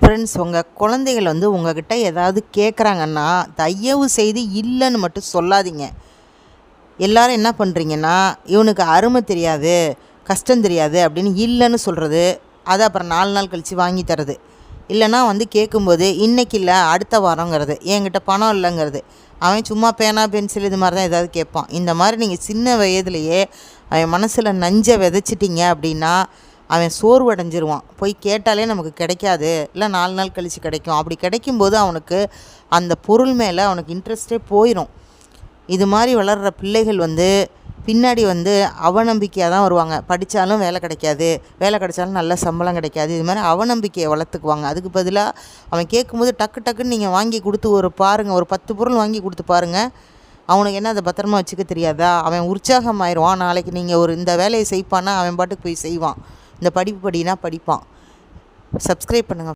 Friends, உங்கள் குழந்தைகள் உங்ககிட்ட ஏதாவது கேட்குறாங்கன்னா தயவு செய்து இல்லைன்னு மட்டும் சொல்லாதீங்க. எல்லோரும் என்ன பண்ணுறீங்கன்னா, இவனுக்கு அருமை தெரியாது, கஷ்டம் தெரியாது அப்படின்னு இல்லைன்னு சொல்கிறது, அதை அப்புறம் 4 நாள் கழித்து வாங்கி தரது. இல்லைன்னா கேட்கும்போது இன்றைக்கி இல்லை அடுத்த வாரங்கிறது, என்கிட்ட பணம் இல்லைங்கிறது. அவன் சும்மா பேனா பென்சில் இது மாதிரி தான் ஏதாவது கேட்பான். இந்த மாதிரி நீங்கள் சின்ன வயதுலையே அவன் மனசில் நஞ்சை விதைச்சிட்டிங்க அப்படின்னா அவன் சோர்வடைஞ்சிருவான். போய் கேட்டாலே நமக்கு கிடைக்காது, இல்லை 4 நாள் கழித்து கிடைக்கும். அப்படி கிடைக்கும்போது அவனுக்கு அந்த பொருள் மேலே அவனுக்கு இன்ட்ரெஸ்ட்டே போயிடும். இது மாதிரி வளர்கிற பிள்ளைகள் பின்னாடி அவநம்பிக்கையாக தான் வருவாங்க. படித்தாலும் வேலை கிடைக்காது, வேலை கிடைச்சாலும் நல்ல சம்பளம் கிடைக்காது, இது மாதிரி அவநம்பிக்கையை வளர்த்துக்குவாங்க. அதுக்கு பதிலாக அவன் கேட்கும்போது டக்குன்னு நீங்கள் வாங்கி கொடுத்து பாருங்கள், ஒரு 10 பொருள் வாங்கி கொடுத்து பாருங்கள். அவனுக்கு என்ன அதை பத்திரமா வச்சுக்க தெரியாதா? அவன் உற்சாகமாயிடுவான். நாளைக்கு நீங்கள் இந்த வேலையை செய்ப்பான்னா அவன் பாட்டுக்கு போய் செய்வான். இந்த படிப்பு படினா படிப்பான். சப்ஸ்கிரைப் பண்ணுங்கள்.